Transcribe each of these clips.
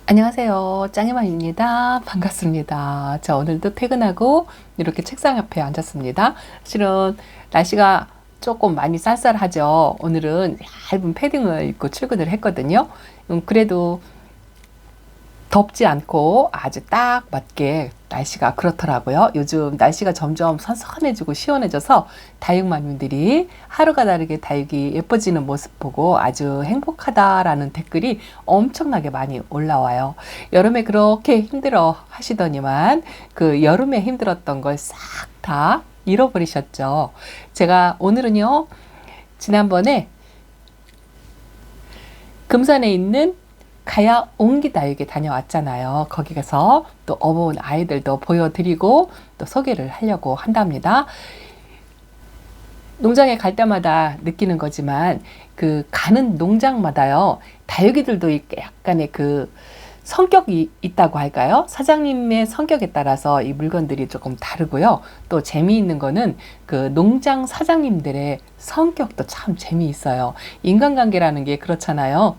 안녕하세요. 짱이맘입니다. 반갑습니다. 자, 오늘도 퇴근하고 이렇게 책상 옆에 앉았습니다. 실은 날씨가 조금 많이 쌀쌀하죠. 오늘은 얇은 패딩을 입고 출근을 했거든요. 그래도 덥지 않고 아주 딱 맞게 날씨가 그렇더라고요. 요즘 날씨가 점점 선선해지고 시원해져서 다육맘님들이 하루가 다르게 다육이 예뻐지는 모습 보고 아주 행복하다라는 댓글이 엄청나게 많이 올라와요. 여름에 그렇게 힘들어 하시더니만 그 여름에 힘들었던 걸 싹 다 잃어버리셨죠. 제가 오늘은요, 지난번에 금산에 있는 가야 옹기다육에 다녀왔잖아요. 거기 가서 또 어버운 아이들도 보여드리고 또 소개를 하려고 한답니다. 농장에 갈 때마다 느끼는 거지만 그 가는 농장마다요, 다육이들도 약간의 그 성격이 있다고 할까요? 사장님의 성격에 따라서 이 물건들이 조금 다르고요. 또 재미있는 거는 그 농장 사장님들의 성격도 참 재미있어요. 인간관계라는 게 그렇잖아요.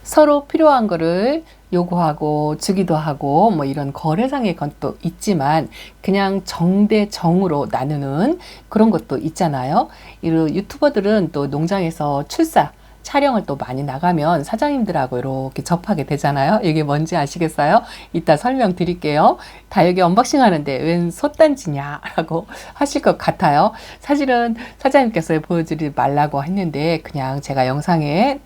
서로 필요한 거를 요구하고 주기도 하고 뭐 이런 거래상의 것도 있지만 그냥 정대 정으로 나누는 그런 것도 있잖아요. 이런 유튜버들은 또 농장에서 출사 촬영을 또 많이 나가면 사장님들하고 이렇게 접하게 되잖아요. 이게 뭔지 아시겠어요? 이따 설명드릴게요. 다육이 언박싱 하는데 웬 솥단지냐라고 하실 것 같아요. 사실은 사장님께서 보여드리지 말라고 했는데 그냥 제가 영상에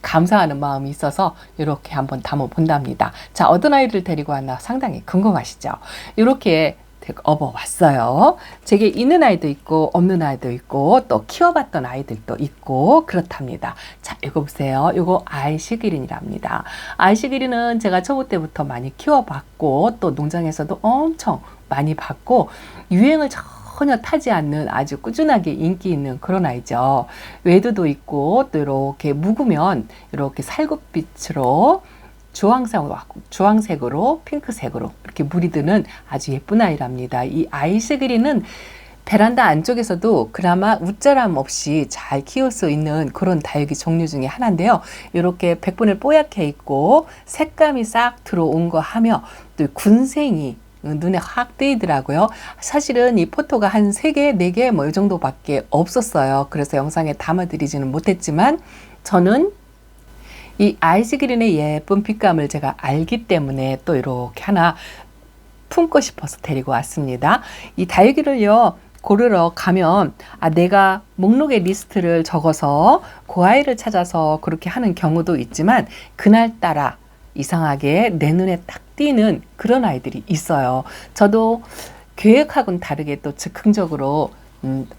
감사하는 마음이 있어서 이렇게 한번 담아 본답니다. 자, 어떤 아이를 데리고 왔나 상당히 궁금하시죠? 이렇게 업어 왔어요. 제게 있는 아이도 있고 없는 아이도 있고 또 키워봤던 아이들도 있고 그렇답니다. 자, 이거 보세요. 이거 아이시기린이랍니다. 아이시기린은 제가 초보 때부터 많이 키워봤고 또 농장에서도 엄청 많이 봤고 유행을 전혀 타지 않는 아주 꾸준하게 인기 있는 그런 아이죠. 외두도 있고 또 이렇게 묵으면 이렇게 살구빛으로 주황색으로 핑크색으로 이렇게 물이 드는 아주 예쁜 아이랍니다. 이 아이시그린은 베란다 안쪽에서도 그나마 웃자람 없이 잘 키울 수 있는 그런 다육이 종류 중에 하나인데요. 이렇게 백분을 뽀얗게 있고 색감이 싹 들어온 거 하며 또 군생이 눈에 확 띄더라고요. 사실은 이 포토가 한 3개, 4개 뭐 이 정도밖에 없었어요. 그래서 영상에 담아드리지는 못했지만 저는 이 아이시그린의 예쁜 빛감을 제가 알기 때문에 또 이렇게 하나 품고 싶어서 데리고 왔습니다. 이 다육이를요, 고르러 가면 내가 목록의 리스트를 적어서 그 아이를 찾아서 그렇게 하는 경우도 있지만 그날따라 이상하게 내 눈에 딱 띄는 그런 아이들이 있어요. 저도 계획하고는 다르게 또 즉흥적으로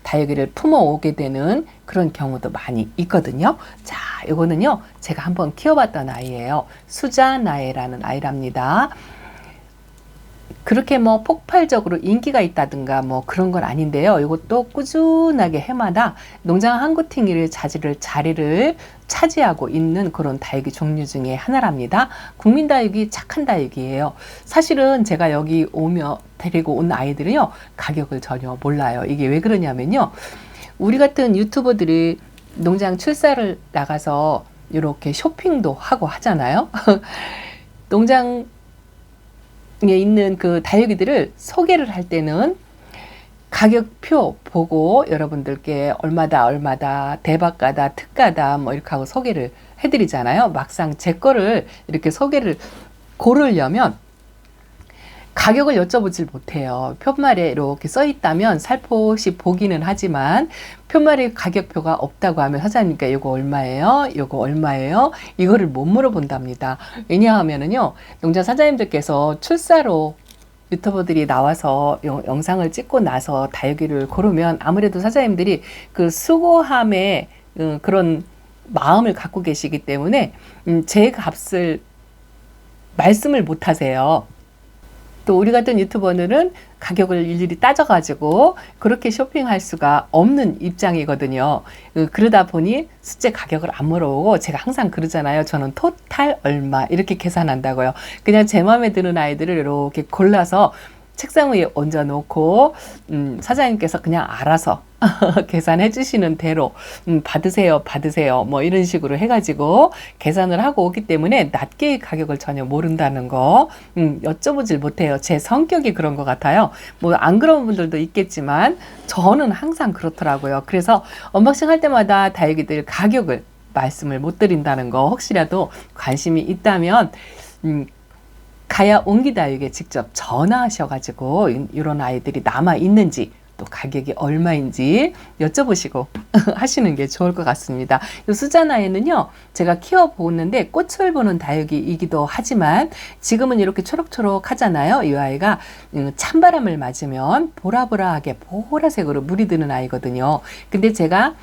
다육이를 품어오게 되는 그런 경우도 많이 있거든요. 자, 이거는요, 제가 한번 키워봤던 아이예요. 수자나에라는 아이랍니다. 그렇게 뭐 폭발적으로 인기가 있다든가 뭐 그런 건 아닌데요. 이것도 꾸준하게 해마다 농장 한구팅이를 자리를 차지하고 있는 그런 다육이 종류 중에 하나랍니다. 국민다육이 착한 다육이에요. 사실은 제가 여기 데리고 온 아이들은요, 가격을 전혀 몰라요. 이게 왜 그러냐면요, 우리 같은 유튜버들이 농장 출사를 나가서 이렇게 쇼핑도 하고 하잖아요. 농장 있는 그 다육이들을 소개를 할 때는 가격표 보고 여러분들께 얼마다 대박가다 특가다 뭐 이렇게 하고 소개를 해드리잖아요. 막상 제 거를 이렇게 소개를 고르려면 가격을 여쭤보질 못해요. 표말에 이렇게 써 있다면 살포시 보기는 하지만 표말에 가격표가 없다고 하면 사장님께 이거 얼마예요? 이거 얼마예요? 이거를 못 물어본답니다. 왜냐하면은요, 농장 사장님들께서 출사로 유튜버들이 나와서 영상을 찍고 나서 다육이를 고르면 아무래도 사장님들이 그 수고함에 그런 마음을 갖고 계시기 때문에 제 값을 말씀을 못 하세요. 또 우리 같은 유튜버들은 가격을 일일이 따져가지고 그렇게 쇼핑할 수가 없는 입장이거든요. 그러다 보니 숫제 가격을 안 물어보고 제가 항상 그러잖아요. 저는 토탈 얼마 이렇게 계산한다고요. 그냥 제 마음에 드는 아이들을 이렇게 골라서 책상 위에 얹어놓고 사장님께서 그냥 알아서 계산해 주시는 대로 받으세요 받으세요 뭐 이런 식으로 해가지고 계산을 하고 오기 때문에 낱개의 가격을 전혀 모른다는 거 여쭤보질 못해요. 제 성격이 그런 것 같아요. 뭐 안 그런 분들도 있겠지만 저는 항상 그렇더라고요. 그래서 언박싱 할 때마다 다육이들 가격을 말씀을 못 드린다는 거 혹시라도 관심이 있다면 가야 옹기다육에 직접 전화하셔가지고 이런 아이들이 남아 있는지 또 가격이 얼마인지 여쭤보시고 하시는 게 좋을 것 같습니다. 이 수자나에는요, 제가 키워보는데 꽃을 보는 다육이이기도 하지만 지금은 이렇게 초록초록 하잖아요. 이 아이가 찬바람을 맞으면 보라보라하게 보라색으로 물이 드는 아이거든요. 근데 제가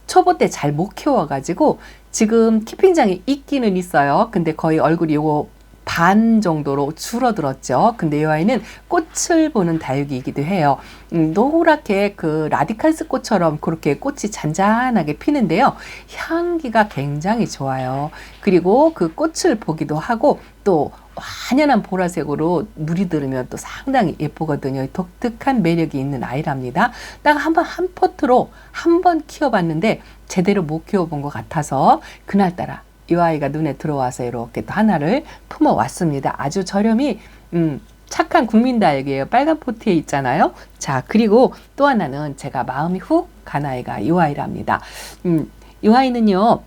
초보 때 잘 못 키워가지고 지금 키핑장에 있기는 있어요. 근데 거의 얼굴이 요거 반 정도로 줄어들었죠. 근데 이 아이는 꽃을 보는 다육이이기도 해요. 노랗게 그 라디칼스 꽃처럼 그렇게 꽃이 잔잔하게 피는데요. 향기가 굉장히 좋아요. 그리고 그 꽃을 보기도 하고 또 환연한 보라색으로 물이 들으면 또 상당히 예쁘거든요. 독특한 매력이 있는 아이랍니다. 딱 한 포트로 한 번 키워봤는데 제대로 못 키워본 것 같아서 그날따라 이 아이가 눈에 들어와서 이렇게 또 하나를 품어왔습니다. 아주 저렴이 착한 국민다육이에요. 빨간 포트에 있잖아요. 자, 그리고 또 하나는 제가 마음이 훅 간 아이가 이 아이랍니다. 이 아이는요,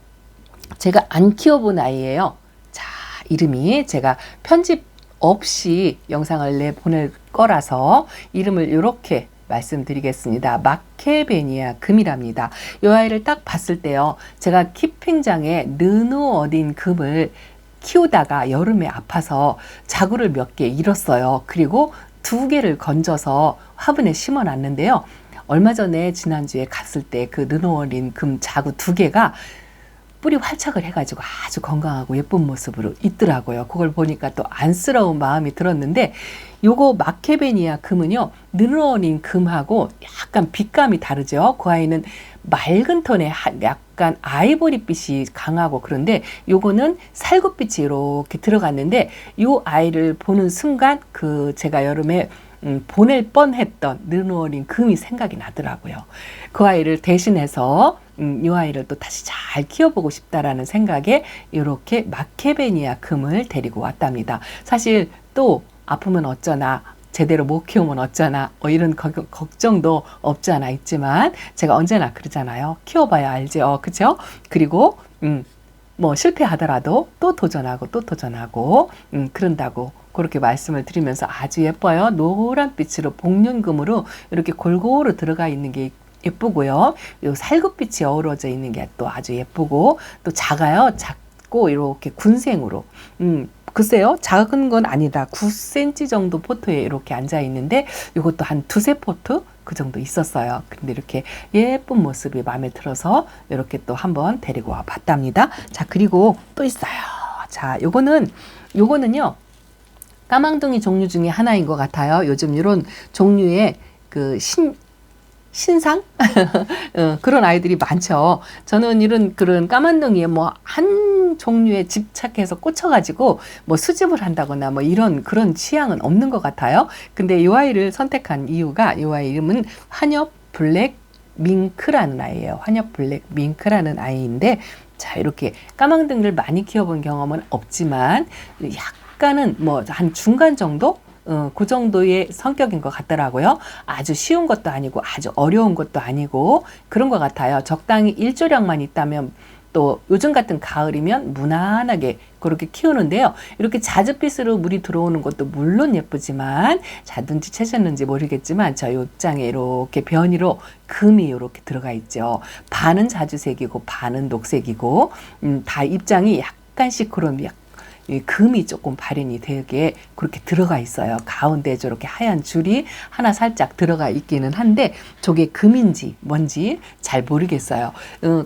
제가 안 키워본 아이예요. 자, 이름이 제가 편집 없이 영상을 내보낼 거라서 이름을 이렇게 말씀드리겠습니다. 마케베니아 금이랍니다. 이 아이를 딱 봤을 때요, 제가 키핑장에 느누 어린 금을 키우다가 여름에 아파서 자구를 몇 개 잃었어요. 그리고 2개를 건져서 화분에 심어 놨는데요. 얼마 전에 지난주에 갔을 때 그 느누 어린 금 자구 2개가 뿌리 활착을 해가지고 아주 건강하고 예쁜 모습으로 있더라고요. 그걸 보니까 또 안쓰러운 마음이 들었는데, 요거 마케베니아 금은요, 느누어린 금하고 약간 빛감이 다르죠. 그 아이는 맑은 톤의 약간 아이보리빛이 강하고 그런데 요거는 살구빛이 이렇게 들어갔는데, 요 아이를 보는 순간 그 제가 여름에 보낼 뻔했던 느누어린 금이 생각이 나더라고요. 그 아이를 대신해서 이 아이를 또 다시 잘 키워보고 싶다라는 생각에 이렇게 마케베니아 금을 데리고 왔답니다. 사실 또 아프면 어쩌나, 제대로 못 키우면 어쩌나 이런 걱정도 없지 않아 있지만 제가 언제나 그러잖아요. 키워봐야 알죠. 그렇죠? 그리고 뭐 실패하더라도 또 도전하고 또 도전하고 그런다고 그렇게 말씀을 드리면서 아주 예뻐요. 노란빛으로 복륜금으로 이렇게 골고루 들어가 있는 게 예쁘고요. 요 살구빛이 어우러져 있는 게 또 아주 예쁘고 또 작아요. 작고 이렇게 군생으로 글쎄요, 작은 건 아니다. 9cm 정도 포트에 이렇게 앉아 있는데 이것도 한 2-3포트 그 정도 있었어요. 근데 이렇게 예쁜 모습이 마음에 들어서 이렇게 또 한번 데리고 와 봤답니다. 자, 그리고 또 있어요. 자, 요거는요, 까망둥이 종류 중에 하나인 것 같아요. 요즘 이런 종류의 그 신상? 그런 아이들이 많죠. 저는 이런 그런 까만둥이에 뭐 한 종류에 집착해서 꽂혀가지고 뭐 수집을 한다거나 뭐 이런 그런 취향은 없는 것 같아요. 근데 이 아이를 선택한 이유가 이 아이 이름은 환엽 블랙 밍크라는 아이예요. 환엽 블랙 밍크라는 아이인데, 자, 이렇게 까망둥이를 많이 키워본 경험은 없지만 약간은 뭐 한 중간 정도? 그 정도의 성격인 것 같더라고요. 아주 쉬운 것도 아니고 아주 어려운 것도 아니고 그런 것 같아요. 적당히 일조량만 있다면, 또 요즘 같은 가을이면 무난하게 그렇게 키우는데요. 이렇게 자줏빛으로 물이 들어오는 것도 물론 예쁘지만, 자, 눈치채셨는지 모르겠지만 저 옆장에 이렇게 변이로 금이 이렇게 들어가 있죠. 반은 자주색이고 반은 녹색이고 다 입장이 약간씩 그런 금이 조금 발현이 되게 그렇게 들어가 있어요. 가운데 저렇게 하얀 줄이 하나 살짝 들어가 있기는 한데 저게 금인지 뭔지 잘 모르겠어요.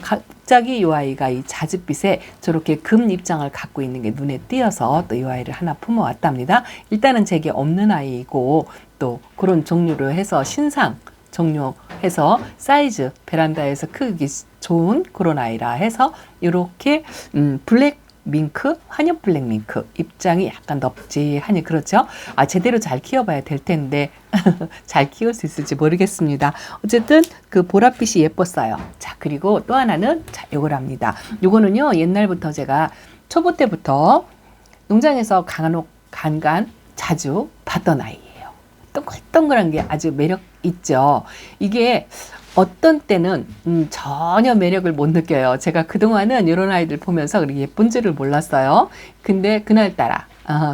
갑자기 이 아이가 이 자줏빛에 저렇게 금 입장을 갖고 있는 게 눈에 띄어서 또 이 아이를 하나 품어왔답니다. 일단은 제게 없는 아이이고 또 그런 종류로 해서 신상 종류해서 사이즈 베란다에서 크기 좋은 그런 아이라 해서 이렇게 블랙 밍크, 환엽 블랙 밍크. 입장이 약간 넙지하니 그렇죠? 제대로 잘 키워봐야 될 텐데 잘 키울 수 있을지 모르겠습니다. 어쨌든 그 보랏빛이 예뻤어요. 자, 그리고 또 하나는 자, 요거랍니다. 요거는요, 옛날부터 제가 초보 때부터 농장에서 간간 자주 봤던 아이예요. 동글동글한 게 아주 매력 있죠. 이게 어떤 때는 전혀 매력을 못 느껴요. 제가 그동안은 이런 아이들 보면서 그렇게 예쁜 줄을 몰랐어요. 근데 그날따라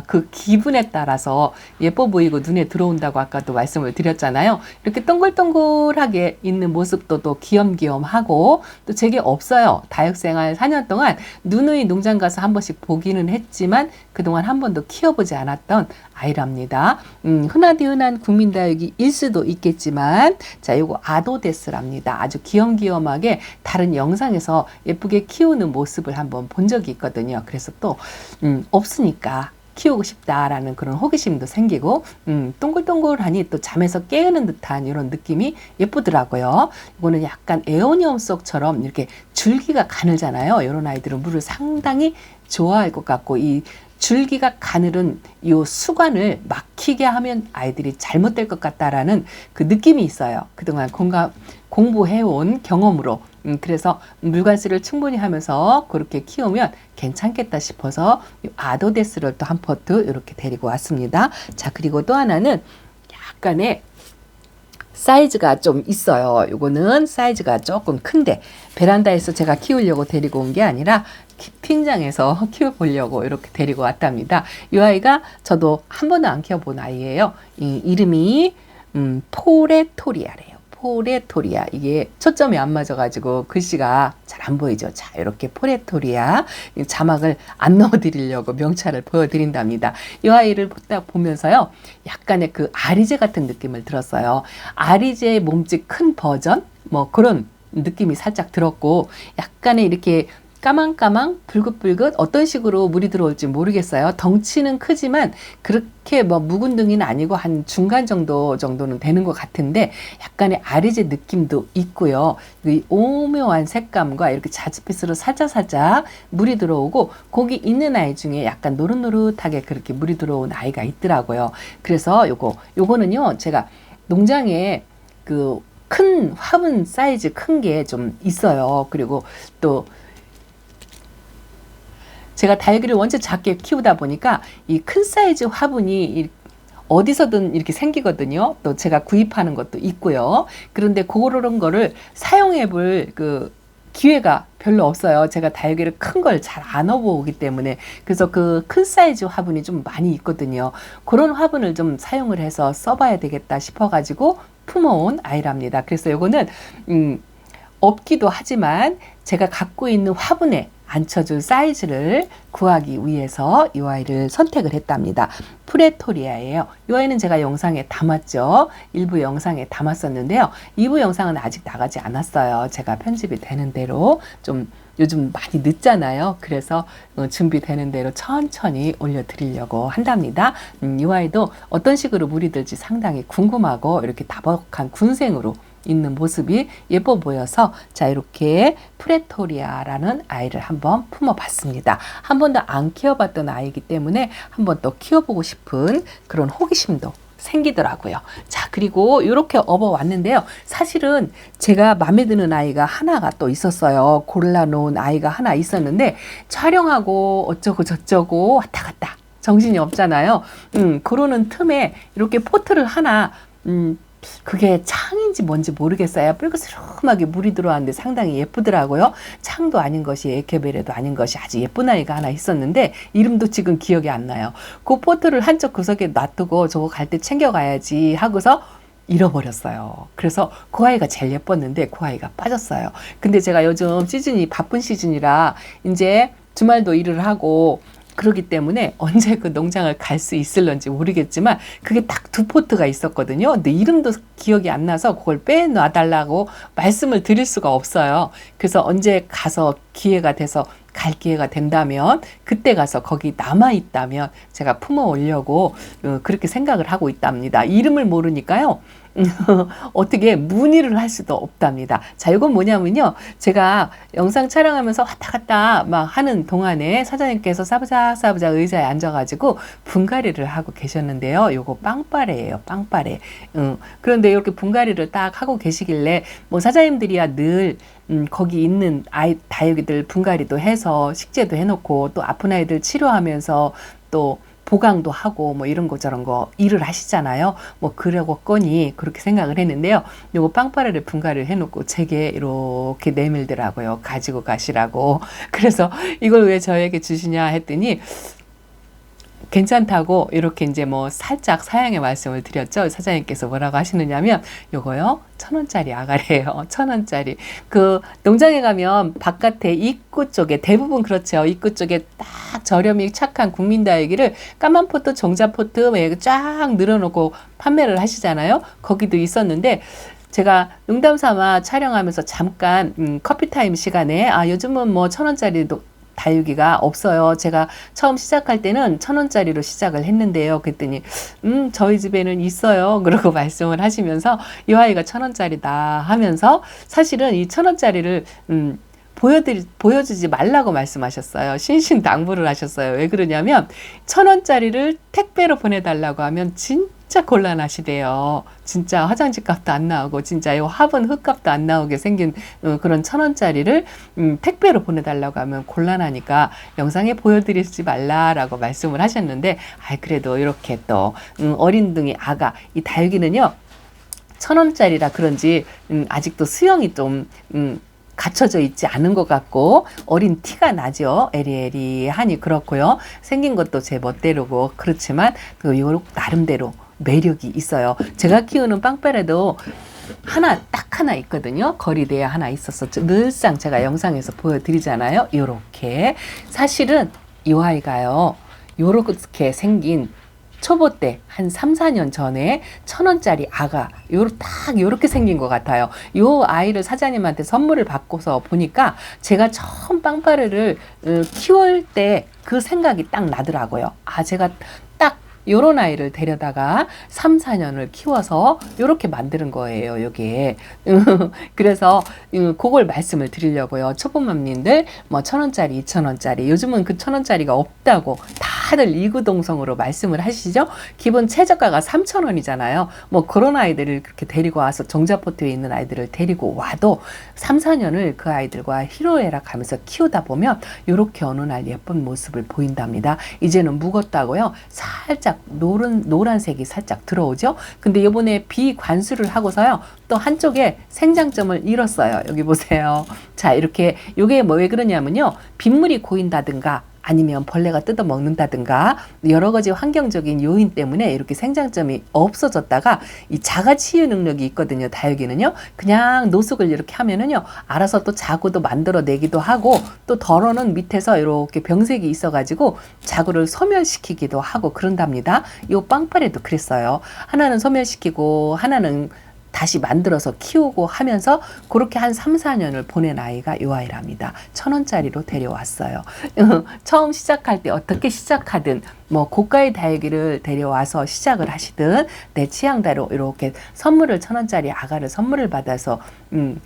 그 기분에 따라서 예뻐 보이고 눈에 들어온다고 아까도 말씀을 드렸잖아요. 이렇게 동글동글하게 있는 모습도 또 귀염귀염하고 또 제게 없어요. 다육생활 4년 동안 누누이 농장 가서 한 번씩 보기는 했지만 그동안 한 번도 키워보지 않았던 아이랍니다. 흔하디 흔한 국민다육이일 수도 있겠지만 자, 요거 아도데스랍니다. 아주 귀염귀염하게 다른 영상에서 예쁘게 키우는 모습을 한번 본 적이 있거든요. 그래서 또 없으니까 키우고 싶다라는 그런 호기심도 생기고 동글동글하니 또 잠에서 깨우는 듯한 이런 느낌이 예쁘더라고요. 이거는 약간 에오니움 속처럼 이렇게 줄기가 가늘잖아요. 이런 아이들은 물을 상당히 좋아할 것 같고 이 줄기가 가늘은 이 수관을 막히게 하면 아이들이 잘못될 것 같다라는 그 느낌이 있어요. 그동안 공부해온 경험으로. 그래서 물관리를 충분히 하면서 그렇게 키우면 괜찮겠다 싶어서 아도데스를 또 한 포트 이렇게 데리고 왔습니다. 자, 그리고 또 하나는 약간의 사이즈가 좀 있어요. 요거는 사이즈가 조금 큰데 베란다에서 제가 키우려고 데리고 온 게 아니라 키핑장에서 키워보려고 이렇게 데리고 왔답니다. 이 아이가 저도 한 번도 안 키워본 아이예요. 이름이 포레토리아래요. 포레토리아. 이게 초점이 안 맞아가지고 글씨가 잘 안 보이죠. 자, 이렇게 포레토리아 자막을 안 넣어드리려고 명찰을 보여드린답니다. 이 아이를 딱 보면서요, 약간의 그 아리제 같은 느낌을 들었어요. 아리제의 몸집 큰 버전? 뭐 그런 느낌이 살짝 들었고, 약간의 이렇게 까망까망 붉긋붉긋 어떤 식으로 물이 들어올지 모르겠어요. 덩치는 크지만 그렇게 뭐 묵은 등이는 아니고 한 중간 정도는 되는 것 같은데 약간의 아리제 느낌도 있고요. 이 오묘한 색감과 이렇게 자주빛으로 살짝살짝 물이 들어오고 거기 있는 아이 중에 약간 노릇노릇하게 그렇게 물이 들어온 아이가 있더라고요. 그래서 요거는요, 제가 농장에 그 큰 화분 사이즈 큰 게 좀 있어요. 그리고 또 제가 다육이를 원체 작게 키우다 보니까 이 큰 사이즈 화분이 어디서든 이렇게 생기거든요. 또 제가 구입하는 것도 있고요. 그런데 그런 거를 사용해 볼 그 기회가 별로 없어요. 제가 다육이를 큰 걸 잘 안 업어오기 때문에. 그래서 그 큰 사이즈 화분이 좀 많이 있거든요. 그런 화분을 좀 사용을 해서 써봐야 되겠다 싶어가지고 품어온 아이랍니다. 그래서 이거는 없기도 하지만 제가 갖고 있는 화분에 앉혀줄 사이즈를 구하기 위해서 이 아이를 선택을 했답니다. 프레토리아예요. 이 아이는 제가 영상에 담았죠. 일부 영상에 담았었는데요. 2부 영상은 아직 나가지 않았어요. 제가 편집이 되는 대로 좀 요즘 많이 늦잖아요. 그래서 준비되는 대로 천천히 올려드리려고 한답니다. 이 아이도 어떤 식으로 물이 들지 상당히 궁금하고 이렇게 다복한 군생으로 있는 모습이 예뻐 보여서 자, 이렇게 프레토리아라는 아이를 한번 품어봤습니다. 한 번도 안 키워봤던 아이이기 때문에 한번 또 키워보고 싶은 그런 호기심도 생기더라고요. 자, 그리고 이렇게 업어왔는데요. 사실은 제가 마음에 드는 아이가 하나가 또 있었어요. 골라놓은 아이가 하나 있었는데 촬영하고 어쩌고 저쩌고 왔다 갔다 정신이 없잖아요. 그러는 틈에 이렇게 포트를 하나 그게 창인지 뭔지 모르겠어요. 뿔그스름하게 물이 들어왔는데 상당히 예쁘더라고요. 창도 아닌 것이 에케베레도 아닌 것이 아주 예쁜 아이가 하나 있었는데 이름도 지금 기억이 안 나요. 그 포트를 한쪽 구석에 놔두고 저거 갈 때 챙겨가야지 하고서 잃어버렸어요. 그래서 그 아이가 제일 예뻤는데 그 아이가 빠졌어요. 근데 제가 요즘 시즌이 바쁜 시즌이라 이제 주말도 일을 하고 그렇기 때문에 언제 그 농장을 갈 수 있을런지 모르겠지만 그게 딱 두 포트가 있었거든요. 근데 이름도 기억이 안 나서 그걸 빼놔달라고 말씀을 드릴 수가 없어요. 그래서 언제 가서 기회가 돼서 갈 기회가 된다면 그때 가서 거기 남아있다면 제가 품어 오려고 그렇게 생각을 하고 있답니다. 이름을 모르니까요. 어떻게 문의를 할 수도 없답니다. 자, 이건 뭐냐면요. 제가 영상 촬영하면서 왔다 갔다 막 하는 동안에 사장님께서 싸부작 의자에 앉아가지고 분갈이를 하고 계셨는데요. 요거 빵빠레예요. 빵빠레. 그런데 이렇게 분갈이를 딱 하고 계시길래 뭐 사장님들이야 늘 거기 있는 다육이들 분갈이도 해서 식재도 해놓고 또 아픈 아이들 치료하면서 또 보강도 하고 뭐 이런 거 저런 거 일을 하시잖아요. 뭐 그러겠거니 그렇게 생각을 했는데요. 요거 빵빠레를 분갈이를 해놓고 제게 이렇게 내밀더라고요. 가지고 가시라고. 그래서 이걸 왜 저에게 주시냐 했더니 괜찮다고 이렇게 이제 뭐 살짝 사양의 말씀을 드렸죠. 사장님께서 뭐라고 하시느냐면 요거요 1,000원짜리 아가래요. 1,000원짜리. 그 농장에 가면 바깥에 입구 쪽에 대부분 그렇죠. 입구 쪽에 딱 저렴이 착한 국민다육이를 까만 포트, 종자 포트 쫙 늘어놓고 판매를 하시잖아요. 거기도 있었는데 제가 농담 삼아 촬영하면서 잠깐 커피타임 시간에 요즘은 뭐 1,000원짜리도 다육이가 없어요. 제가 처음 시작할 때는 1,000원짜리로 시작을 했는데요. 그랬더니 저희 집에는 있어요. 그러고 말씀을 하시면서 이 아이가 1,000원짜리다 하면서 사실은 이 1,000원짜리를 보여주지 말라고 말씀하셨어요. 신신당부를 하셨어요. 왜 그러냐면 1,000원짜리를 택배로 보내달라고 하면 진짜 곤란하시대요. 진짜 화장지 값도 안 나오고 진짜 요 화분 흙값도 안 나오게 생긴 그런 1,000원짜리를 택배로 보내달라고 하면 곤란하니까 영상에 보여드리지 말라라고 말씀을 하셨는데 그래도 이렇게 또 어린둥이 아가 이 다육이는요 1,000원짜리라 그런지 아직도 수영이 좀 갖춰져 있지 않은 것 같고 어린 티가 나죠. 에리에리하니 그렇고요. 생긴 것도 제 멋대로고 그렇지만 이거 나름대로 매력이 있어요. 제가 키우는 빵빠레도 딱 하나 있거든요. 거리대에 하나 있었었죠. 늘상 제가 영상에서 보여드리잖아요. 요렇게 사실은 이 아이가요. 요렇게 생긴 초보 때 한 3, 4년 전에 1,000원짜리 아가 요렇게 생긴 것 같아요. 요 아이를 사장님한테 선물을 받고서 보니까 제가 처음 빵빠레를 키울 때 그 생각이 딱 나더라고요. 제가 딱 요런 아이를 데려다가 3, 4년을 키워서 요렇게 만드는 거예요, 요게. 그래서 그걸 말씀을 드리려고요. 초보맘님들 뭐 1,000원짜리, 2,000원짜리 요즘은 그 1,000원짜리가 없다고 다들 이구동성으로 말씀을 하시죠. 기본 최저가가 3,000원이잖아요. 뭐 그런 아이들을 그렇게 데리고 와서 정자포트에 있는 아이들을 데리고 와도 3, 4년을 그 아이들과 희로애락 하면서 키우다 보면 요렇게 어느 날 예쁜 모습을 보인답니다. 이제는 묵었다고요. 살짝 노란색이 살짝 들어오죠. 근데 이번에 비관수를 하고서요. 또 한쪽에 생장점을 잃었어요. 여기 보세요. 자, 이렇게 요게 뭐 왜 그러냐면요. 빗물이 고인다든가 아니면 벌레가 뜯어 먹는다든가 여러 가지 환경적인 요인 때문에 이렇게 생장점이 없어졌다가 이 자가 치유 능력이 있거든요. 다육이는요. 그냥 노숙을 이렇게 하면은요. 알아서 또 자구도 만들어내기도 하고 또 덜어는 밑에서 이렇게 병색이 있어가지고 자구를 소멸시키기도 하고 그런답니다. 요 빵빠레도 그랬어요. 하나는 소멸시키고 하나는 다시 만들어서 키우고 하면서 그렇게 한 3, 4년을 보낸 아이가 이 아이랍니다. 1,000원짜리로 데려왔어요. 처음 시작할 때 어떻게 시작하든 뭐 고가의 다육이를 데려와서 시작을 하시든 내 취향대로 이렇게 선물을 1,000원짜리 아가를 선물을 받아서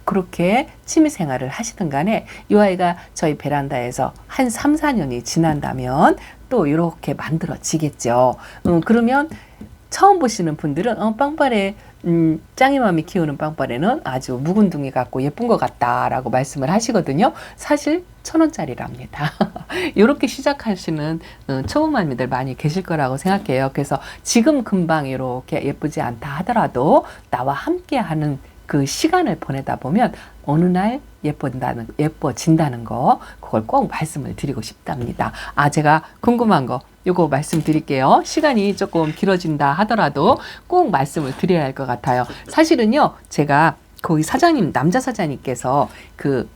그렇게 취미생활을 하시든 간에 이 아이가 저희 베란다에서 한 3, 4년이 지난다면 또 이렇게 만들어지겠죠. 그러면 처음 보시는 분들은 빵빠레 짱이맘이 키우는 빵빠레는 아주 묵은둥이 같고 예쁜 것 같다라고 말씀을 하시거든요. 사실 1,000원짜리랍니다. 이렇게 시작하시는 초보맘이들 많이 계실 거라고 생각해요. 그래서 지금 금방 이렇게 예쁘지 않다 하더라도 나와 함께하는 그 시간을 보내다 보면 어느 날 예뻐진다는 거 그걸 꼭 말씀을 드리고 싶답니다. 제가 궁금한 거 요거 말씀드릴게요. 시간이 조금 길어진다 하더라도 꼭 말씀을 드려야 할 것 같아요. 사실은요, 제가 거기 남자 사장님께서 그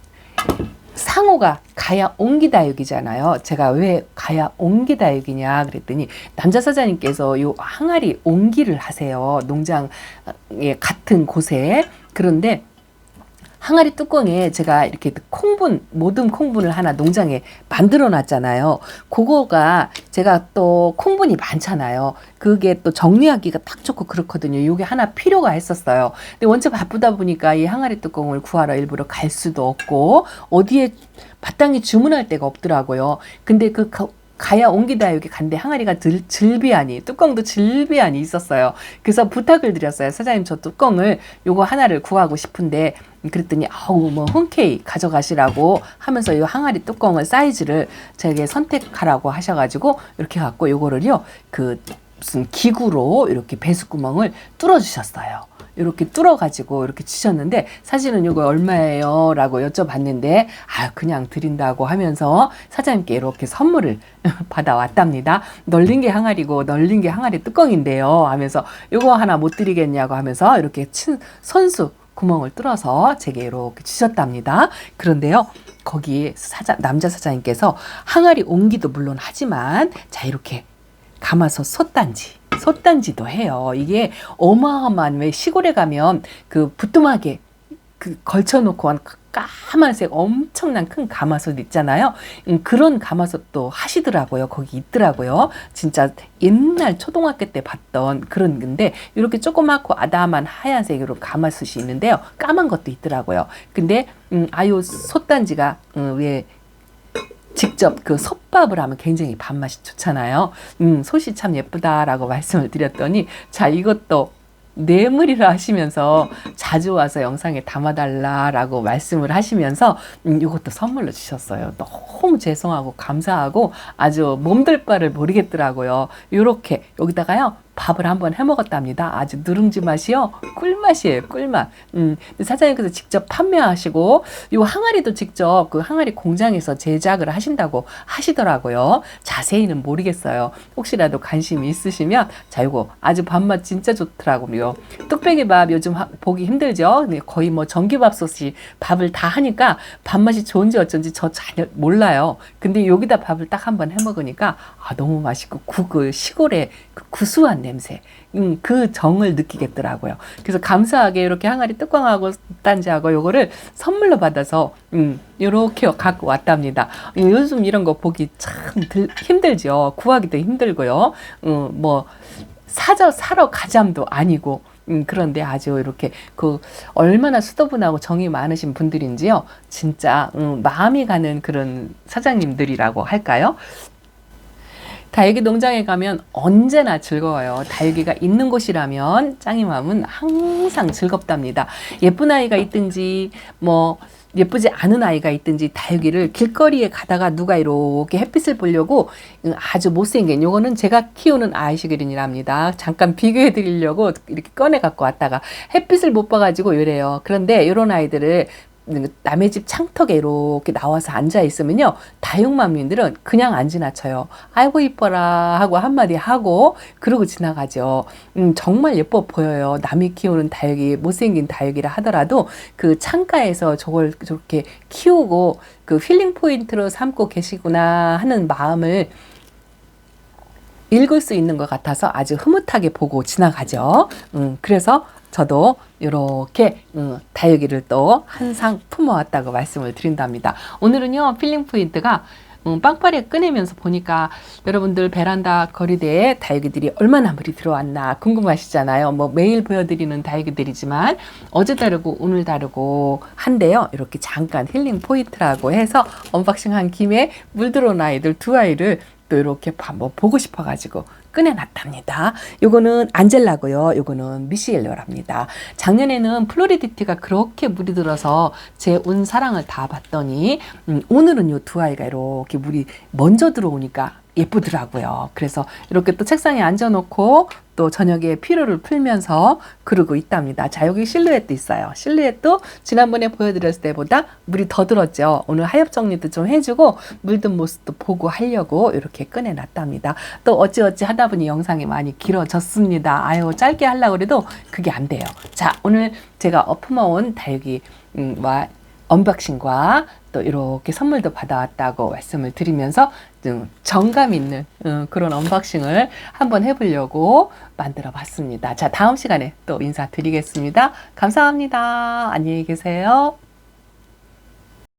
상호가 가야 옹기다육이잖아요. 제가 왜 가야 옹기다육이냐 그랬더니 남자 사장님께서 요 항아리 옹기를 하세요. 농장의 같은 곳에. 그런데 항아리 뚜껑에 제가 이렇게 모듬 콩분을 하나 농장에 만들어 놨잖아요. 그거가 제가 또 콩분이 많잖아요. 그게 또 정리하기가 딱 좋고 그렇거든요. 요게 하나 필요가 했었어요. 근데 원체 바쁘다 보니까 이 항아리 뚜껑을 구하러 일부러 갈 수도 없고 어디에 마땅히 주문할 데가 없더라고요. 근데 가야 옮기다 여기 간데 항아리가 질비하니 뚜껑도 질비하니 있었어요. 그래서 부탁을 드렸어요. 사장님 저 뚜껑을 요거 하나를 구하고 싶은데 그랬더니 아우 뭐 흔쾌히 가져가시라고 하면서 이 항아리 뚜껑을 사이즈를 제게 선택하라고 하셔가지고 이렇게 갖고 요거를요 그 무슨 기구로 이렇게 배수구멍을 뚫어 주셨어요. 이렇게 뚫어가지고 이렇게 주셨는데 사실은 이거 얼마예요? 라고 여쭤봤는데 그냥 드린다고 하면서 사장님께 이렇게 선물을 받아왔답니다. 널린 게 항아리고 널린 게 항아리 뚜껑인데요 하면서 이거 하나 못 드리겠냐고 하면서 이렇게 선수 구멍을 뚫어서 제게 이렇게 주셨답니다. 그런데요 거기 남자 사장님께서 항아리 옹기도 물론 하지만 자 이렇게 가마솥 솥단지도 해요. 이게 어마어마한 왜 시골에 가면 그 부뚜막에 걸쳐놓고 한 까만색 엄청난 큰 가마솥 있잖아요. 그런 가마솥도 하시더라고요. 거기 있더라고요. 진짜 옛날 초등학교 때 봤던 그런 건데 이렇게 조그맣고 아담한 하얀색으로 가마솥이 있는데요. 까만 것도 있더라고요. 근데 아유 솥단지가 왜 직접 그 솥밥을 하면 굉장히 밥맛이 좋잖아요. 솥이 참 예쁘다라고 말씀을 드렸더니 자 이것도 뇌물이라 하시면서 자주 와서 영상에 담아달라라고 말씀을 하시면서 이것도 선물로 주셨어요. 너무 죄송하고 감사하고 아주 몸둘 바를 모르겠더라고요. 이렇게 여기다가요 밥을 한번 해 먹었답니다. 아주 누룽지 맛이요. 꿀맛이에요. 꿀맛. 사장님께서 직접 판매하시고 요 항아리도 직접 그 항아리 공장에서 제작을 하신다고 하시더라고요. 자세히는 모르겠어요. 혹시라도 관심이 있으시면 자 이거 아주 밥맛 진짜 좋더라고요. 뚝배기밥 요즘 보기 힘들죠. 거의 뭐 전기밥솥이 밥을 다 하니까 밥맛이 좋은지 어쩐지 저 전혀 몰라요. 근데 여기다 밥을 딱 한번 해 먹으니까 너무 맛있고 그 시골의 그 구수한 냄새, 그 정을 느끼겠더라고요. 그래서 감사하게 이렇게 항아리 뚜껑하고 단지하고 요거를 선물로 받아서 이렇게 갖고 왔답니다. 요즘 이런 거 보기 참 힘들죠. 구하기도 힘들고요. 뭐 사러 가자도 아니고. 그런데 아주 이렇게 얼마나 수도분하고 정이 많으신 분들인지요. 진짜 마음이 가는 그런 사장님들이라고 할까요? 다육이 농장에 가면 언제나 즐거워요. 다육이가 있는 곳이라면 짱이맘은 항상 즐겁답니다. 예쁜 아이가 있든지 뭐 예쁘지 않은 아이가 있든지 다육이를 길거리에 가다가 누가 이렇게 햇빛을 보려고 아주 못생긴 요거는 제가 키우는 아이시그린이랍니다. 잠깐 비교해 드리려고 이렇게 꺼내 갖고 왔다가 햇빛을 못 봐가지고 이래요. 그런데 이런 아이들을 남의 집 창턱에 이렇게 나와서 앉아 있으면요 다육맘님들은 그냥 안 지나쳐요. 아이고 이뻐라 하고 한마디 하고 그러고 지나가죠. 정말 예뻐 보여요. 남이 키우는 다육이 못생긴 다육이라 하더라도 그 창가에서 저걸 저렇게 키우고 그 힐링 포인트로 삼고 계시구나 하는 마음을 읽을 수 있는 것 같아서 아주 흐뭇하게 보고 지나가죠. 그래서 저도 이렇게 다육이를 또 항상 품어왔다고 말씀을 드린답니다. 오늘은요 필링 포인트가 빵빠레 꺼내면서 보니까 여러분들 베란다 거리대에 다육이들이 얼마나 물이 들어왔나 궁금하시잖아요. 뭐 매일 보여드리는 다육이들이지만 어제 다르고 오늘 다르고 한데요. 이렇게 잠깐 힐링 포인트라고 해서 언박싱한 김에 물 들어온 아이들 두 아이를 또 이렇게 한번 보고 싶어가지고 꺼내놨답니다. 요거는 안젤라고요. 요거는 미시엘로랍니다. 작년에는 플로리디티가 그렇게 물이 들어서 제 온 사랑을 다 받더니 오늘은 요 두 아이가 이렇게 물이 먼저 들어오니까 예쁘더라고요. 그래서 이렇게 또 책상에 앉아놓고 또 저녁에 피로를 풀면서 그러고 있답니다. 자, 여기 실루엣도 있어요. 실루엣도 지난번에 보여드렸을 때보다 물이 더 들었죠. 오늘 하엽 정리도 좀 해주고 물든 모습도 보고 하려고 이렇게 꺼내놨답니다. 또 어찌어찌 하다 보니 영상이 많이 길어졌습니다. 아유, 짧게 하려고 해도 그게 안 돼요. 자, 오늘 제가 품어온 다육이와 언박싱과 또 이렇게 선물도 받아왔다고 말씀을 드리면서 좀 정감 있는 그런 언박싱을 한번 해보려고 만들어 봤습니다. 자, 다음 시간에 또 인사드리겠습니다. 감사합니다. 안녕히 계세요.